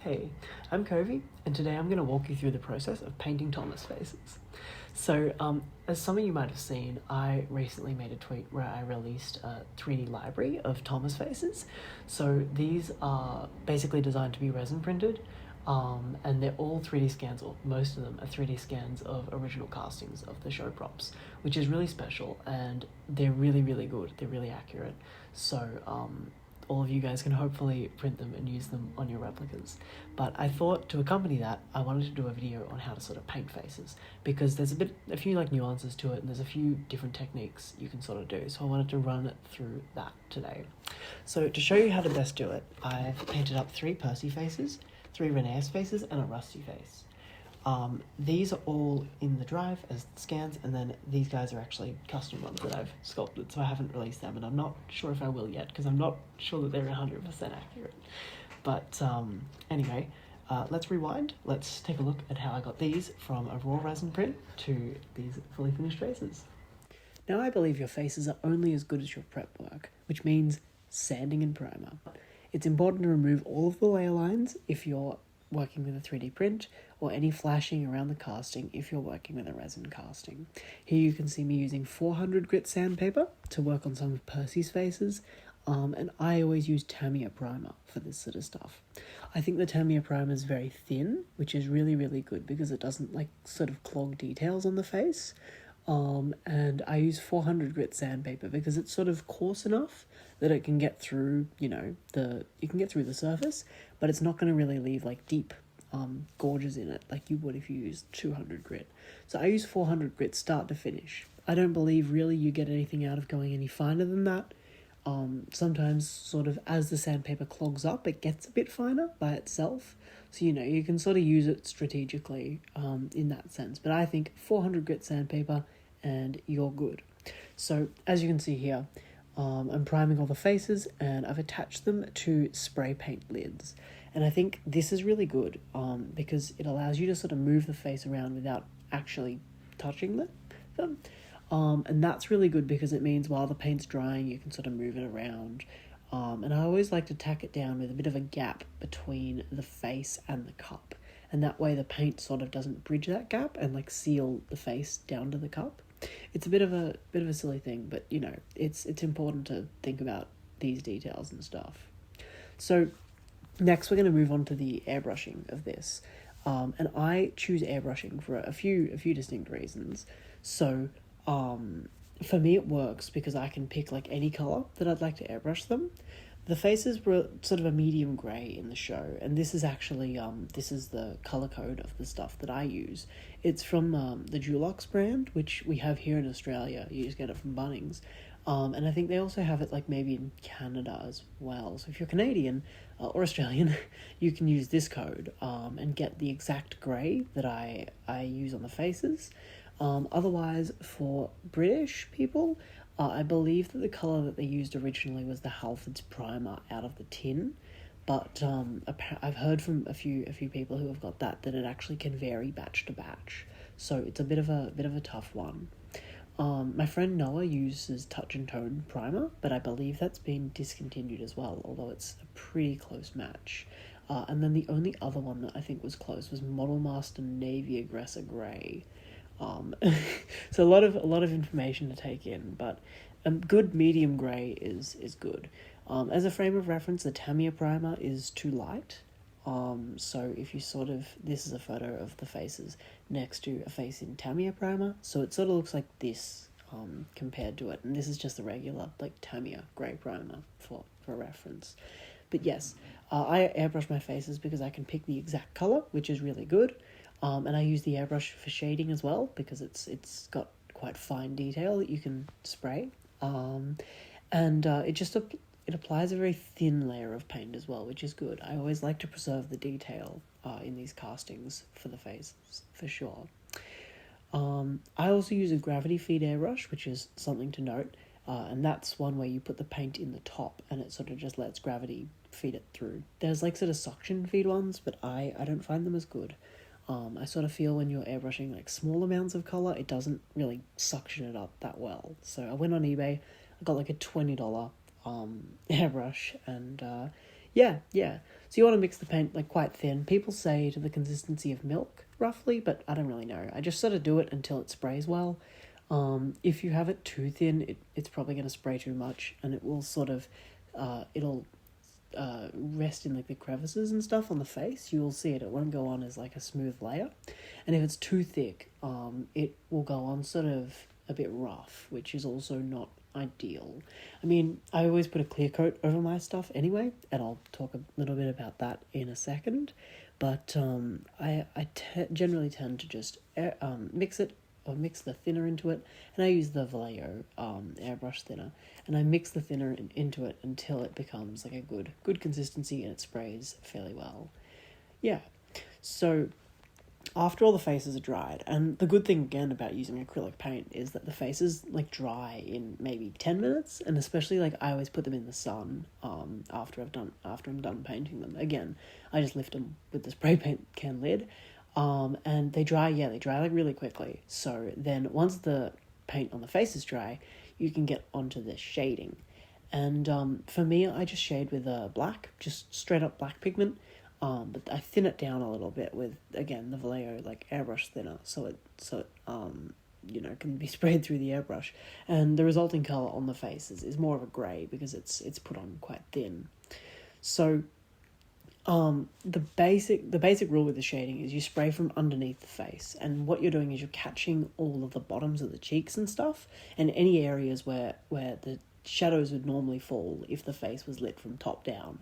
Hey, I'm Covey, and today I'm going to walk you through the process of painting Thomas faces. So, as some of you might have seen, I recently made a tweet where I released a 3D library of Thomas faces. So these are basically designed to be resin printed, and they're all 3D scans, or most of them are 3D scans of original castings of the show props, which is really special, and they're really, really good. They're really accurate. So, all of you guys can hopefully print them and use them on your replicas. But I thought to accompany that, I wanted to do a video on how to sort of paint faces, because there's a few like nuances to it, and there's a few different techniques you can sort of do. So I wanted to run through that today. So to show you how to best do it, I've painted up 3 Percy faces, 3 Rheneas faces, and a Rusty face. These are all in the drive as scans, and then these guys are actually custom ones that I've sculpted, so I haven't released them, and I'm not sure if I will yet, because I'm not sure that they're 100% accurate. But anyway, let's rewind. Let's take a look at how I got these from a raw resin print to these fully finished faces. Now, I believe your faces are only as good as your prep work, which means sanding and primer. It's important to remove all of the layer lines if you're working with a 3D print, or any flashing around the casting if you're working with a resin casting. Here you can see me using 400 grit sandpaper to work on some of Percy's faces, and I always use Tamiya primer for this sort of stuff. I think the Tamiya primer is very thin, which is really, really good because it doesn't like sort of clog details on the face. And I use 400 grit sandpaper because it's sort of coarse enough that it can get through, you can get through the surface, but it's not going to really leave like deep gorges in it like you would if you used 200 grit. So I use 400 grit start to finish. I don't believe really you get anything out of going any finer than that. Sometimes sort of as the sandpaper clogs up, it gets a bit finer by itself. So, you can sort of use it strategically in that sense. But I think 400 grit sandpaper and you're good. So as you can see here, I'm priming all the faces and I've attached them to spray paint lids. And I think this is really good because it allows you to sort of move the face around without actually touching them. And that's really good because it means while the paint's drying, you can sort of move it around. And I always like to tack it down with a bit of a gap between the face and the cup. And that way the paint sort of doesn't bridge that gap and like seal the face down to the cup. It's a bit of a silly thing, but it's important to think about these details and stuff. So next we're going to move on to the airbrushing of this. And I choose airbrushing for a few distinct reasons. So for me it works because I can pick like any colour that I'd like to airbrush them. The faces were sort of a medium grey in the show, and this is actually this is the colour code of the stuff that I use. It's from the Dulux brand, which we have here in Australia. You just get it from Bunnings. And I think they also have it like maybe in Canada as well. So if you're Canadian or Australian, you can use this code and get the exact grey that I use on the faces. Otherwise, for British people, I believe that the colour that they used originally was the Halfords primer out of the tin, but I've heard from a few people who have got that it actually can vary batch to batch, so it's a bit of a tough one. My friend Noah uses Touch and Tone primer, but I believe that's been discontinued as well, although it's a pretty close match. And then the only other one that I think was close was Model Master Navy Aggressor Grey. So a lot of information to take in, but a good medium grey is good. As a frame of reference, the Tamiya primer is too light. So if you this is a photo of the faces next to a face in Tamiya primer, so it sort of looks like this compared to it, and this is just the regular like Tamiya grey primer for reference. But yes, I airbrush my faces because I can pick the exact colour, which is really good. And I use the airbrush for shading as well because it's got quite fine detail that you can spray. It applies a very thin layer of paint as well, which is good. I always like to preserve the detail in these castings for the faces, for sure. I also use a gravity feed airbrush, which is something to note. And that's one where you put the paint in the top and it sort of just lets gravity feed it through. There's like sort of suction feed ones, but I don't find them as good. I sort of feel when you're airbrushing like small amounts of colour, it doesn't really suction it up that well. So I went on eBay, I got like a $20 airbrush, and Yeah, yeah. So you want to mix the paint like quite thin. People say to the consistency of milk, roughly, but I don't really know. I just sort of do it until it sprays well. If you have it too thin, it's probably going to spray too much, and it will sort of, it'll rest in like the crevices and stuff on the face. You will see it. It won't go on as like a smooth layer, and if it's too thick, it will go on sort of a bit rough, which is also not ideal. I mean, I always put a clear coat over my stuff anyway, and I'll talk a little bit about that in a second. But generally tend to just mix it or mix the thinner into it, and I use the Vallejo airbrush thinner, and I mix the thinner into it until it becomes like a good consistency and it sprays fairly well. Yeah, so after all the faces are dried, and the good thing again about using acrylic paint is that the faces like dry in maybe 10 minutes, and especially like I always put them in the sun after I'm done painting them. Again, I just lift them with the spray paint can lid, and they dry like really quickly. So then once the paint on the face is dry, you can get onto the shading. And for me, I just shade with black, just straight up black pigment. But I thin it down a little bit with, again, the Vallejo like airbrush thinner, so it can be sprayed through the airbrush, and the resulting color on the face is more of a gray because it's put on quite thin. So the basic rule with the shading is you spray from underneath the face, and what you're doing is you're catching all of the bottoms of the cheeks and stuff, and any areas where the shadows would normally fall if the face was lit from top down.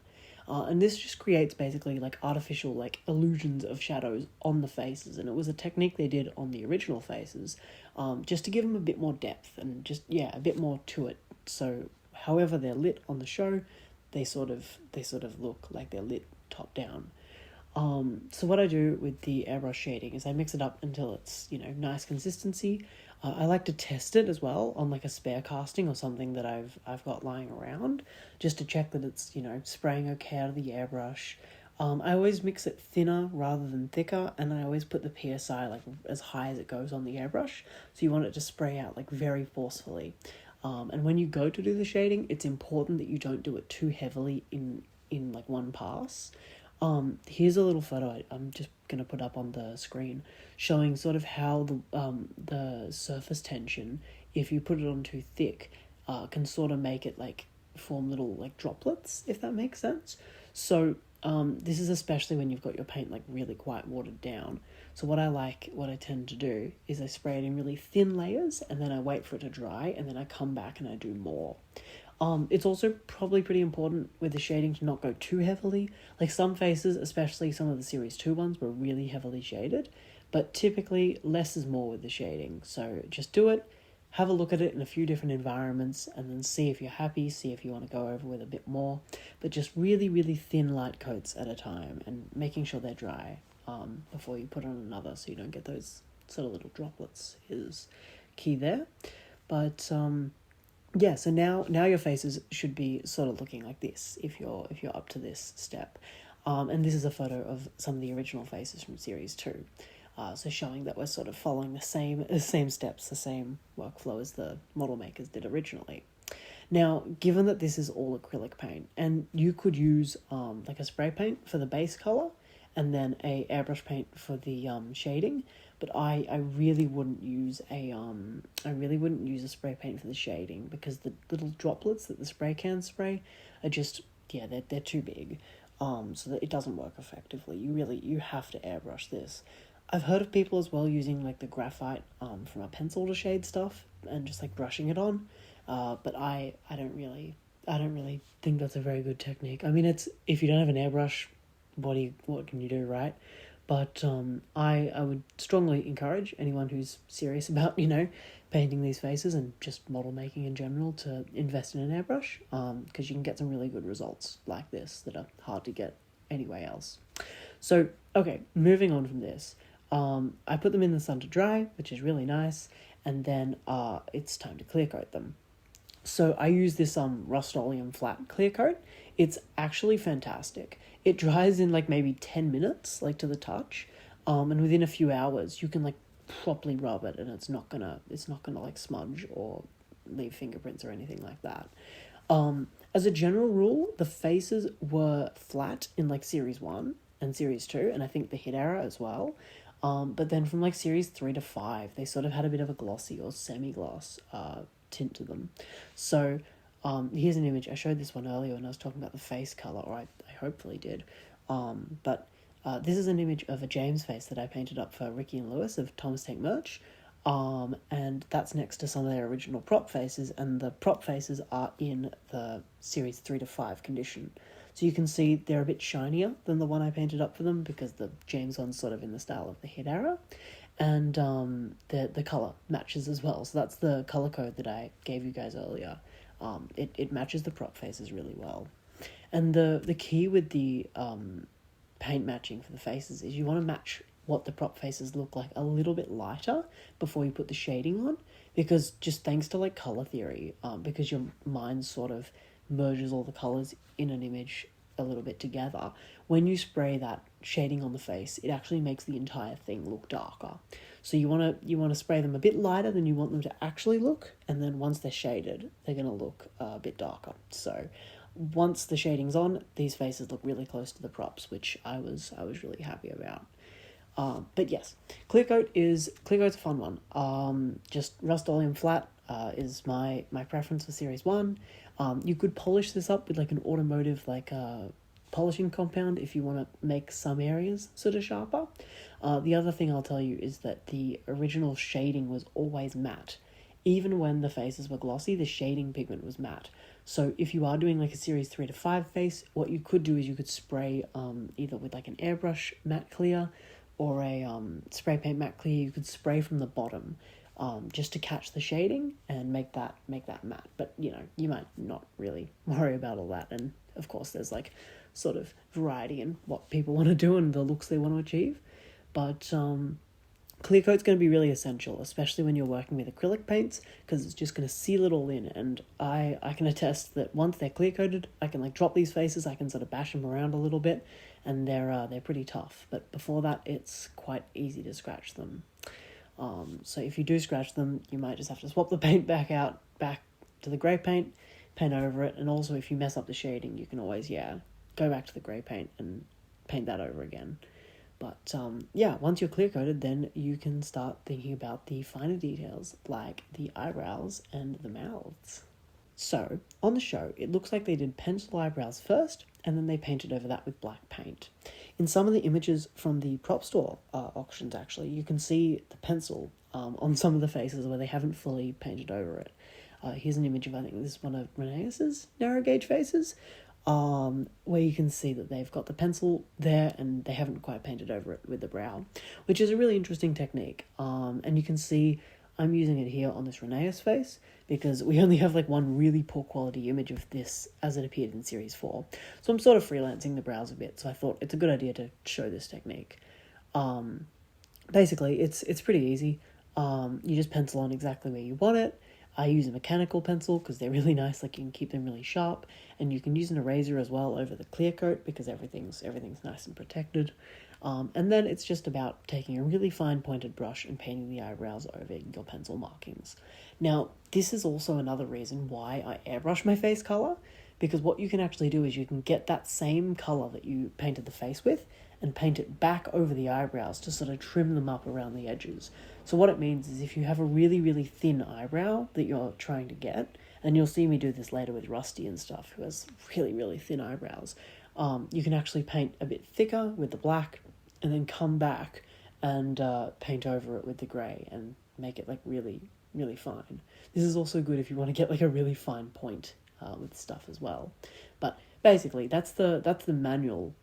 And this just creates basically like artificial like illusions of shadows on the faces, and it was a technique they did on the original faces, just to give them a bit more depth and just a bit more to it. So however they're lit on the show, they sort of look like they're lit top down. So what I do with the airbrush shading is I mix it up until it's nice consistency. I like to test it as well on like a spare casting or something that I've got lying around, just to check that it's spraying okay out of the airbrush. I always mix it thinner rather than thicker, and I always put the PSI like as high as it goes on the airbrush, so you want it to spray out like very forcefully. And when you go to do the shading, it's important that you don't do it too heavily in like one pass. Here's a little photo I'm just gonna put up on the screen, showing sort of how the surface tension, if you put it on too thick, can sort of make it like form little like droplets, if that makes sense. So this is especially when you've got your paint like really quite watered down. So what I tend to do is I spray it in really thin layers, and then I wait for it to dry, and then I come back and I do more. It's also probably pretty important with the shading to not go too heavily. Like some faces, especially some of the Series 2 ones, were really heavily shaded, but typically less is more with the shading. So just do it, have a look at it in a few different environments, and then see if you're happy, see if you want to go over with a bit more, but just really, really thin light coats at a time, and making sure they're dry before you put on another, so you don't get those sort of little droplets is key there. But yeah, so now your faces should be sort of looking like this if you're up to this step. And this is a photo of some of the original faces from Series 2. So showing that we're sort of following the same steps, the same workflow as the model makers did originally. Now, given that this is all acrylic paint, and you could use like a spray paint for the base color, and then a airbrush paint for the shading, but I really wouldn't use a spray paint for the shading, because the little droplets that the spray can spray are just they're too big, so that it doesn't work effectively. You have to airbrush this. I've heard of people as well using like the graphite from a pencil to shade stuff and just like brushing it on, but I don't really think that's a very good technique. I mean, it's, if you don't have an airbrush, what can you do, right? But I would strongly encourage anyone who's serious about painting these faces and just model making in general to invest in an airbrush, because you can get some really good results like this that are hard to get anywhere else. So okay, moving on from this, I put them in the sun to dry, which is really nice, and then it's time to clear coat them. So I use this Rust-Oleum flat clear coat. It's actually fantastic. It dries in like maybe 10 minutes, like to the touch, and within a few hours you can like properly rub it, and it's not gonna like smudge or leave fingerprints or anything like that. As a general rule, the faces were flat in like series 1 and series 2, and I think the hit era as well. But then from like series 3 to 5, they sort of had a bit of a glossy or semi-gloss tint to them. So here's an image. I showed this one earlier when I was talking about the face colour, or I hopefully did. But this is an image of a James face that I painted up for Ricky and Lewis of Thomas Tank merch. And that's next to some of their original prop faces, and the prop faces are in the series 3 to 5 condition. So you can see they're a bit shinier than the one I painted up for them, because the James one's sort of in the style of the hit era, and the colour matches as well. So that's the colour code that I gave you guys earlier. It matches the prop faces really well. And the key with the paint matching for the faces is you want to match what the prop faces look like a little bit lighter before you put the shading on, because just thanks to like color theory, because your mind sort of merges all the colors in an image a little bit together, when you spray that shading on the face, it actually makes the entire thing look darker. So you want to spray them a bit lighter than you want them to actually look, and then once they're shaded, they're going to look a bit darker. So once the shading's on, these faces look really close to the props, which I was really happy about. But yes, clear coat's a fun one. Just Rust-Oleum flat is my preference for series 1. You could polish this up with like an automotive polishing compound if you want to make some areas sort of sharper. The other thing I'll tell you is that the original shading was always matte. Even when the faces were glossy, the shading pigment was matte. So if you are doing like a series 3 to 5 face, what you could do is you could spray either with like an airbrush matte clear or a spray paint matte clear. You could spray from the bottom just to catch the shading and make that matte. But you know, you might not really worry about all that. And of course there's like sort of variety in what people want to do and the looks they want to achieve. But clear coat's going to be really essential, especially when you're working with acrylic paints, because it's just going to seal it all in. And I can attest that once they're clear coated, I can like drop these faces, I can sort of bash them around a little bit, and they're pretty tough. But before that, it's quite easy to scratch them. So if you do scratch them, you might just have to swap the paint back to the grey paint, paint over it, and also if you mess up the shading, you can always go back to the grey paint and paint that over again. But once you're clear coated, then you can start thinking about the finer details like the eyebrows and the mouths. So on the show, it looks like they did pencil eyebrows first, and then they painted over that with black paint. In some of the images from the prop store auctions, actually, you can see the pencil on some of the faces where they haven't fully painted over it. Here's an image of, I think this is one of Reneus's narrow gauge faces, where you can see that they've got the pencil there and they haven't quite painted over it with the brow, which is a really interesting technique. And you can see I'm using it here on this Reneus face because we only have like one really poor quality image of this as it appeared in series 4. So I'm sort of freelancing the brows a bit, so I thought it's a good idea to show this technique. Basically, it's pretty easy. You just pencil on exactly where you want it. I use a mechanical pencil because they're really nice, like you can keep them really sharp, and you can use an eraser as well over the clear coat because everything's nice and protected. And then it's just about taking a really fine pointed brush and painting the eyebrows over your pencil markings. Now, this is also another reason why I airbrush my face color, because what you can actually do is you can get that same color that you painted the face with and paint it back over the eyebrows to sort of trim them up around the edges. So what it means is if you have a really, really thin eyebrow that you're trying to get, and you'll see me do this later with Rusty and stuff, who has really, really thin eyebrows, you can actually paint a bit thicker with the black and then come back and paint over it with the grey and make it like really, really fine. This is also good if you want to get like a really fine point with stuff as well. But basically, that's the manual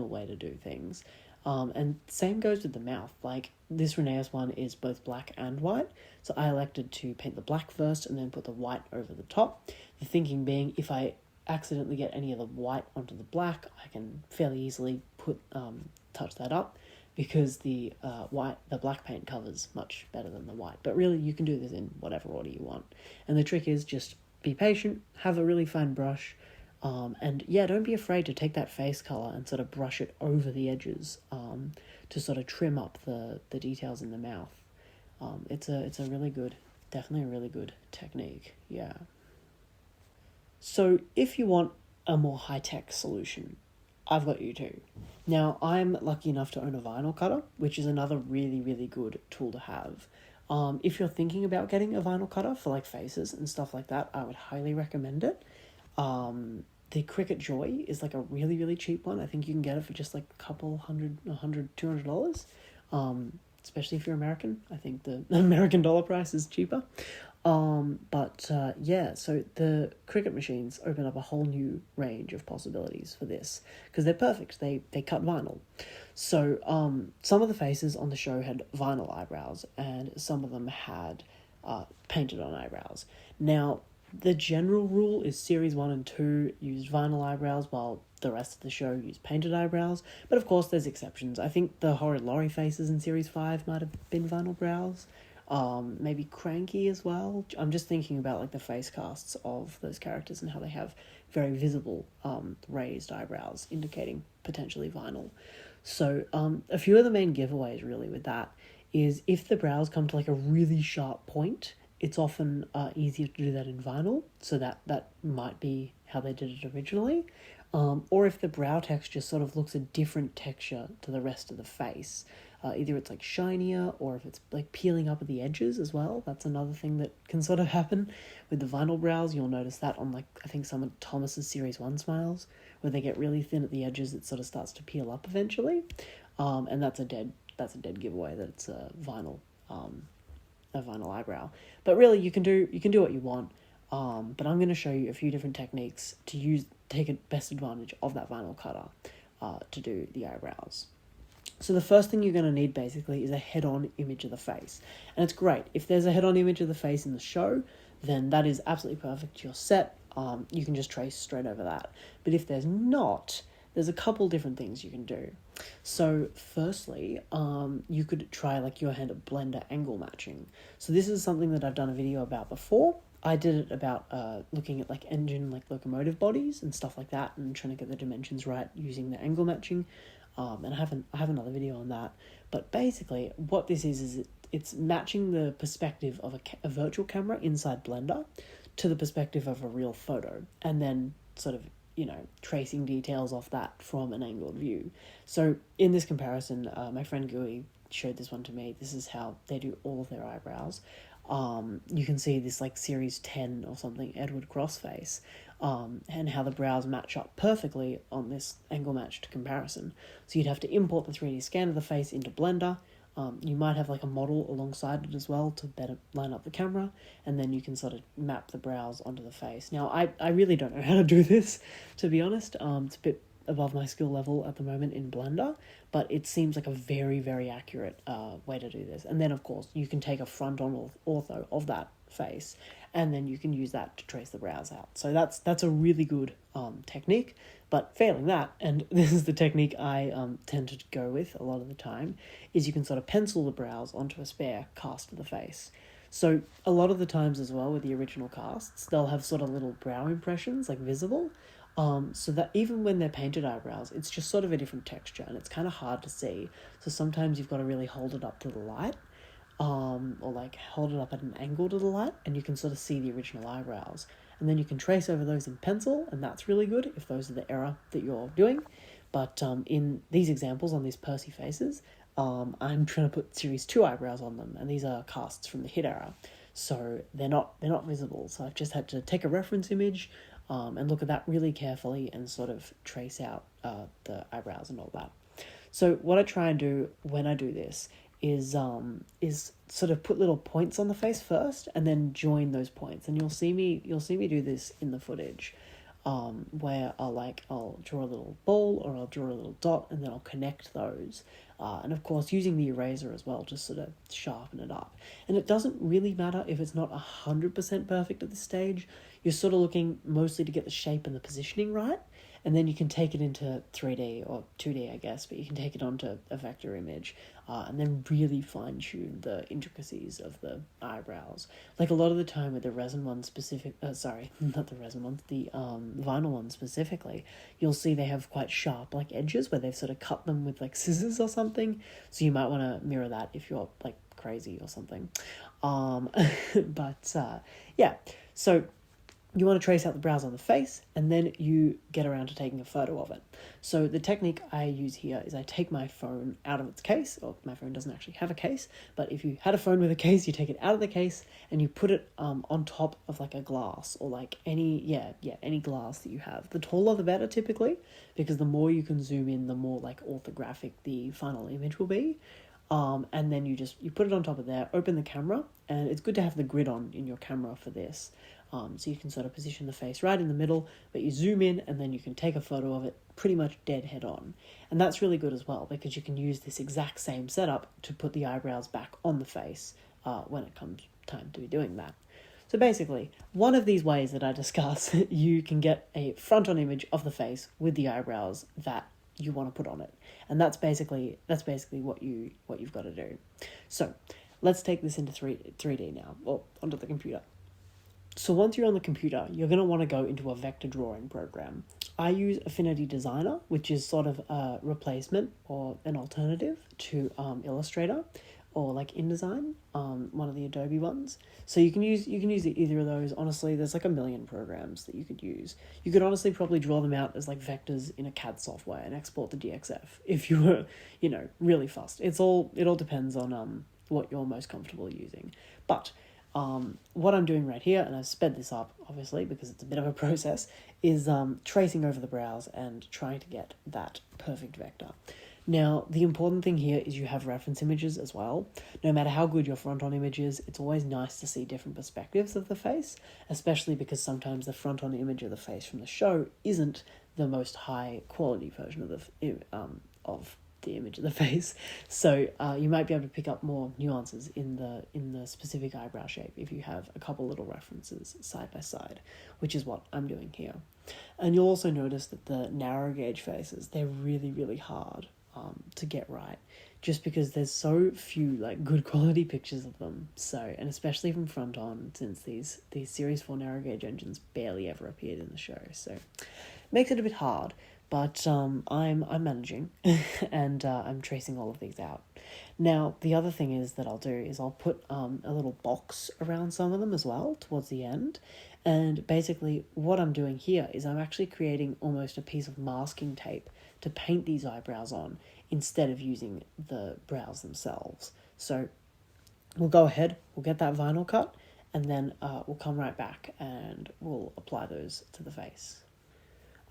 way to do things. And same goes with the mouth. Like this Reneus one is both black and white, so I elected to paint the black first and then put the white over the top. The thinking being, if I accidentally get any of the white onto the black, I can fairly easily touch that up, because the black paint covers much better than the white. But really, you can do this in whatever order you want. And the trick is just be patient, have a really fine brush, and don't be afraid to take that face color and sort of brush it over the edges to sort of trim up the details in the mouth. It's a really good, definitely a really good technique, yeah. So if you want a more high-tech solution, I've got you too. Now, I'm lucky enough to own a vinyl cutter, which is another really, really good tool to have. If you're thinking about getting a vinyl cutter for like faces and stuff like that, I would highly recommend it. The Cricut Joy is like a really, really cheap one. I think you can get it for just like a couple $200. Especially if you're American. I think the American dollar price is cheaper. Yeah, so the Cricut machines open up a whole new range of possibilities for this because they're perfect. They cut vinyl. So some of the faces on the show had vinyl eyebrows and some of them had painted on eyebrows. Now, the general rule is series 1 and 2 used vinyl eyebrows while the rest of the show used painted eyebrows. But of course, there's exceptions. I think the Horrid Laurie faces in series 5 might have been vinyl brows. Maybe Cranky as well. I'm just thinking about like the face casts of those characters and how they have very visible raised eyebrows indicating potentially vinyl. So a few of the main giveaways really with that is if the brows come to like a really sharp point, it's often easier to do that in vinyl, so that might be how they did it originally. Or if the brow texture sort of looks a different texture to the rest of the face. Either it's like shinier or if it's like peeling up at the edges as well. That's another thing that can sort of happen with the vinyl brows. You'll notice that on like, I think some of Thomas's series 1 smiles, where they get really thin at the edges, it sort of starts to peel up eventually. And that's a dead giveaway that it's a vinyl eyebrow. But really you can do what you want. But I'm going to show you a few different techniques to take best advantage of that vinyl cutter to do the eyebrows. So the first thing you're going to need basically is a head-on image of the face. And it's great. If there's a head-on image of the face in the show, then that is absolutely perfect. You're set. You can just trace straight over that. But if there's not, there's a couple different things you can do. So firstly, you could try like your hand at blender angle matching. So this is something that I've done a video about before. I did it about looking at like engine, like locomotive bodies and stuff like that, and trying to get the dimensions right using the angle matching. And I have another video on that. But basically, what this is it's matching the perspective of a virtual camera inside Blender to the perspective of a real photo, and then sort of, tracing details off that from an angled view. So in this comparison, my friend Gui showed this one to me. This is how they do all of their eyebrows. You can see this like series 10 or something Edward Cross face, and how the brows match up perfectly on this angle matched comparison. So you'd have to import the 3D scan of the face into Blender. You might have like a model alongside it as well to better line up the camera, and then you can sort of map the brows onto the face. Now, I really don't know how to do this, to be honest. It's a bit above my skill level at the moment in Blender, but it seems like a very, very accurate way to do this. And then, of course, you can take a front-on ortho of that face, and then you can use that to trace the brows out. So that's a really good technique. But failing that, and this is the technique I tend to go with a lot of the time, is you can sort of pencil the brows onto a spare cast of the face. So a lot of the times as well with the original casts, they'll have sort of little brow impressions, like visible, so that even when they're painted eyebrows, it's just sort of a different texture, and it's kind of hard to see. So sometimes you've got to really hold it up to the light, or like hold it up at an angle to the light, and you can sort of see the original eyebrows. And then you can trace over those in pencil, and that's really good if those are the error that you're doing. But in these examples on these Percy faces, I'm trying to put series 2 eyebrows on them, and these are casts from the hit era, so they're not visible. So I've just had to take a reference image and look at that really carefully and sort of trace out the eyebrows and all that. So what I try and do when I do this is sort of put little points on the face first and then join those points. And you'll see me do this in the footage, where I'll draw a little ball or I'll draw a little dot, and then I'll connect those. And of course using the eraser as well to sort of sharpen it up. And it doesn't really matter if it's not 100% perfect at this stage. You're sort of looking mostly to get the shape and the positioning right. And then you can take it into 3D or 2D, I guess, but you can take it onto a vector image and then really fine-tune the intricacies of the eyebrows. Like a lot of the time with the resin ones not the resin ones, the vinyl ones specifically, you'll see they have quite sharp like edges where they've sort of cut them with like scissors or something. So you might want to mirror that if you're like crazy or something. Yeah, so you want to trace out the brows on the face, and then you get around to taking a photo of it. So the technique I use here is I take my phone out of its case, or my phone doesn't actually have a case, but if you had a phone with a case, you take it out of the case and you put it on top of like a glass, or like any glass that you have. The taller the better typically, because the more you can zoom in, the more like orthographic the final image will be. And then you put it on top of there, open the camera, and it's good to have the grid on in your camera for this. So you can sort of position the face right in the middle, but you zoom in and then you can take a photo of it pretty much dead head on. And that's really good as well, because you can use this exact same setup to put the eyebrows back on the face when it comes time to be doing that. So basically, one of these ways that I discuss, you can get a front-on image of the face with the eyebrows that you want to put on it. And that's basically what you've got to do. So let's take this into 3D now, or onto the computer. So once you're on the computer, you're going to want to go into a vector drawing program. I use Affinity Designer, which is sort of a replacement or an alternative to Illustrator or like InDesign, one of the Adobe ones. So you can use either of those. Honestly, there's like a million programs that you could use. You could honestly probably draw them out as like vectors in a CAD software and export the DXF if you were, really fast. It all depends on what you're most comfortable using. But what I'm doing right here, and I've sped this up obviously because it's a bit of a process, is tracing over the brows and trying to get that perfect vector. Now, the important thing here is you have reference images as well. No matter how good your front-on image is, it's always nice to see different perspectives of the face, especially because sometimes the front-on image of the face from the show isn't the most high-quality version of the image of the face. So you might be able to pick up more nuances in the specific eyebrow shape if you have a couple little references side by side, which is what I'm doing here. And you'll also notice that the narrow gauge faces, they're really, really hard to get right, just because there's so few like good quality pictures of them. So, and especially from front on, since these Series 4 narrow gauge engines barely ever appeared in the show, so it makes it a bit hard. But I'm managing, and I'm tracing all of these out. Now, the other thing is that I'll do is I'll put a little box around some of them as well towards the end. And basically what I'm doing here is I'm actually creating almost a piece of masking tape to paint these eyebrows on instead of using the brows themselves. So we'll go ahead, we'll get that vinyl cut, and then we'll come right back and we'll apply those to the face.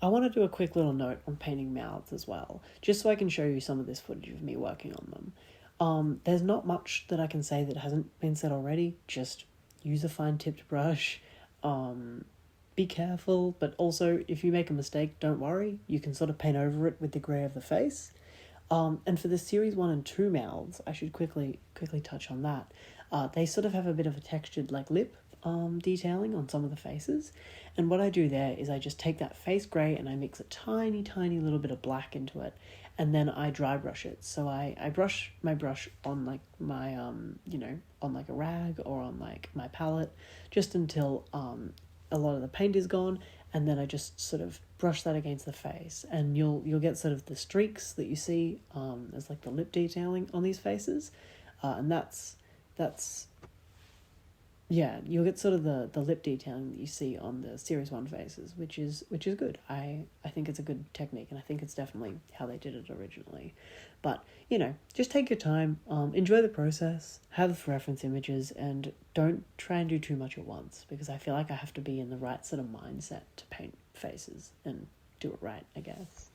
I want to do a quick little note on painting mouths as well, just so I can show you some of this footage of me working on them. There's not much that I can say that hasn't been said already. Just use a fine-tipped brush. Be careful, but also if you make a mistake, don't worry. You can sort of paint over it with the grey of the face. And for the Series 1 and 2 mouths, I should quickly touch on that. They sort of have a bit of a textured like lip detailing on some of the faces. And what I do there is I just take that face grey and I mix a tiny, tiny little bit of black into it. And then I dry brush it. So I brush my brush on like my, on like a rag or on like my palette, just until a lot of the paint is gone. And then I just sort of brush that against the face. And you'll get sort of the streaks that you see as like the lip detailing on these faces. And that's you'll get sort of the lip detailing that you see on the Series 1 faces, which is good. I think it's a good technique, and I think it's definitely how they did it originally. But, just take your time, enjoy the process, have reference images, and don't try and do too much at once, because I feel like I have to be in the right sort of mindset to paint faces and do it right, I guess.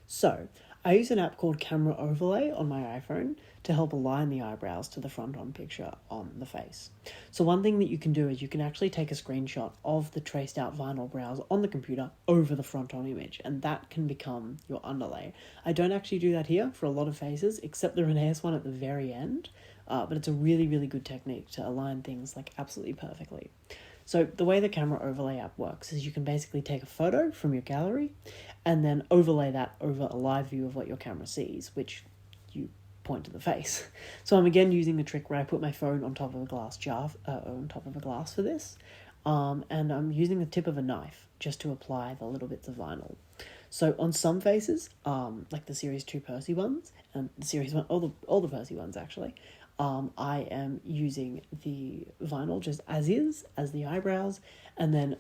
So, I use an app called Camera Overlay on my iPhone to help align the eyebrows to the front-on picture on the face. So one thing that you can do is you can actually take a screenshot of the traced out vinyl brows on the computer over the front-on image, and that can become your underlay. I don't actually do that here for a lot of faces, except the Renee's one at the very end, but it's a really, really good technique to align things like absolutely perfectly. So the way the Camera Overlay app works is you can basically take a photo from your gallery and then overlay that over a live view of what your camera sees, which you point to the face. So I'm again using the trick where I put my phone on top of a glass jar, on top of a glass for this, and I'm using the tip of a knife just to apply the little bits of vinyl. So on some faces, like the Series 2 Percy ones, and the Series 1, all the Percy ones actually, I am using the vinyl just as is, as the eyebrows, and then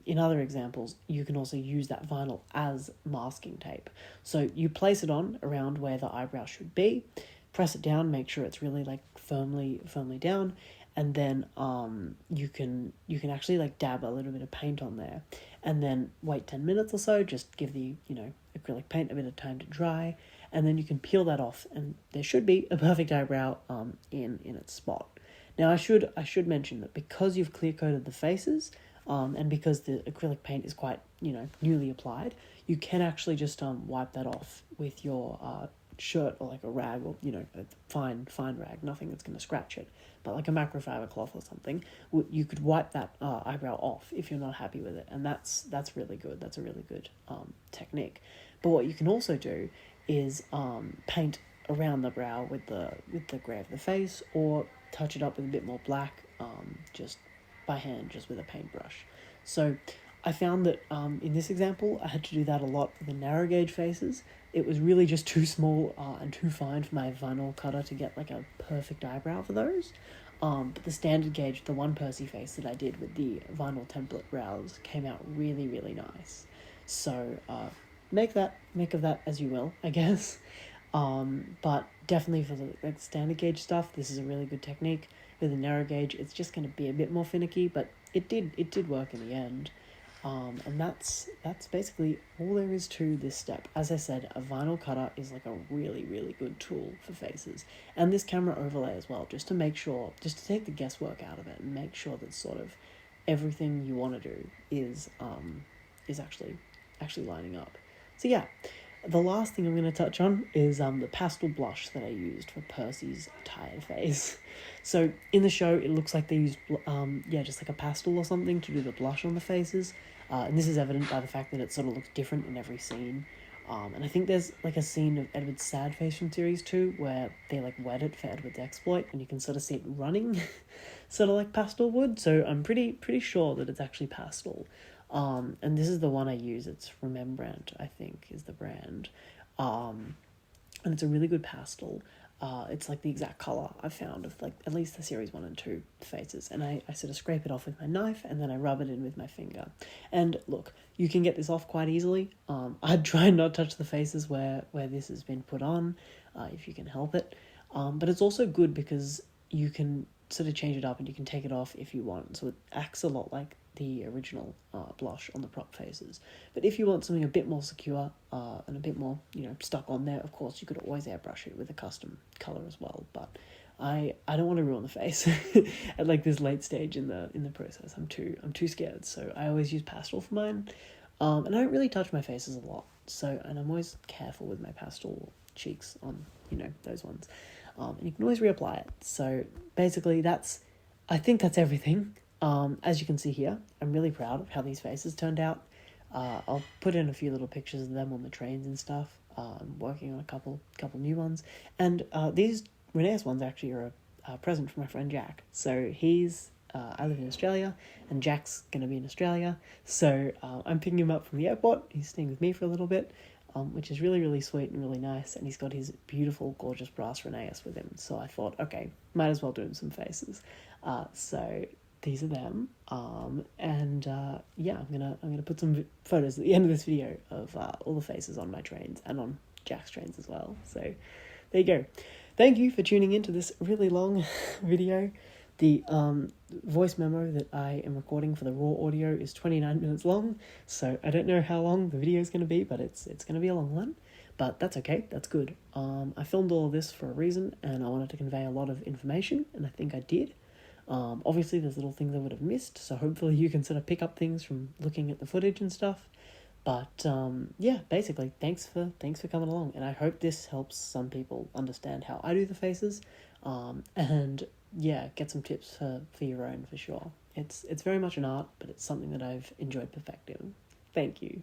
in other examples, you can also use that vinyl as masking tape. So you place it on around where the eyebrow should be, press it down, make sure it's really like firmly down, and then you can actually like dab a little bit of paint on there, and then wait 10 minutes or so, just give the acrylic paint a bit of time to dry, and then you can peel that off, and there should be a perfect eyebrow in its spot. Now I should mention that because you've clear coated the faces, and because the acrylic paint is quite newly applied, you can actually just wipe that off with your shirt or like a rag, or a fine rag, nothing that's going to scratch it, but like a microfiber cloth or something. You could wipe that eyebrow off if you're not happy with it, and that's really good. That's a really good technique. But what you can also do is paint around the brow with the grey of the face, or touch it up with a bit more black, just by hand, just with a paintbrush. So I found that in this example, I had to do that a lot for the narrow gauge faces. It was really just too small and too fine for my vinyl cutter to get like a perfect eyebrow for those. But the standard gauge, the one Percy face that I did with the vinyl template brows, came out really, really nice. So make of that as you will, I guess. But definitely for the like standard gauge stuff, this is a really good technique. With the narrow gauge, it's just going to be a bit more finicky, but it did work in the end. And that's basically all there is to this step. As I said, a vinyl cutter is like a really, really good tool for faces. And this camera overlay as well, just to make sure, just to take the guesswork out of it and make sure that sort of everything you want to do is actually lining up. So yeah, the last thing I'm going to touch on is the pastel blush that I used for Percy's tired face. So in the show, it looks like they used just like a pastel or something to do the blush on the faces. And this is evident by the fact that it sort of looks different in every scene. And I think there's like a scene of Edward's sad face from series 2 where they like wet it for Edward's exploit, and you can sort of see it running, sort of like pastel would. So I'm pretty sure that it's actually pastel. And this is the one I use. It's Rembrandt, I think, is the brand. And it's a really good pastel. It's like the exact colour I've found of like at least the series 1 and 2 faces. And I sort of scrape it off with my knife, and then I rub it in with my finger. And look, you can get this off quite easily. I'd try and not touch the faces where this has been put on, if you can help it. But it's also good because you can sort of change it up and you can take it off if you want. So it acts a lot like the original blush on the prop faces. But if you want something a bit more secure and a bit more stuck on there, of course you could always airbrush it with a custom color as well. But I don't want to ruin the face at like this late stage in the process. I'm too scared, so I always use pastel for mine. And I don't really touch my faces a lot, and I'm always careful with my pastel cheeks on those ones. And you can always reapply it. So basically I think that's everything. As you can see here, I'm really proud of how these faces turned out. I'll put in a few little pictures of them on the trains and stuff. I'm working on a couple new ones. And these Renee's ones actually are a present from my friend Jack. So I live in Australia, and Jack's going to be in Australia. So I'm picking him up from the airport. He's staying with me for a little bit, which is really, really sweet and really nice. And he's got his beautiful, gorgeous brass Renee's with him. So I thought, okay, might as well do him some faces. So these are them. I'm gonna put some photos at the end of this video of all the faces on my trains and on Jack's trains as well. So there you go. Thank you for tuning in to this really long video. The voice memo that I am recording for the raw audio is 29 minutes long, so I don't know how long the video is going to be, but it's going to be a long one. But that's okay, that's good. I filmed all of this for a reason, and I wanted to convey a lot of information, and I think I did. Obviously there's little things I would have missed, so hopefully you can sort of pick up things from looking at the footage and stuff. But basically thanks for coming along, and I hope this helps some people understand how I do the faces, and get some tips for your own for sure. It's very much an art, but it's something that I've enjoyed perfecting. Thank you.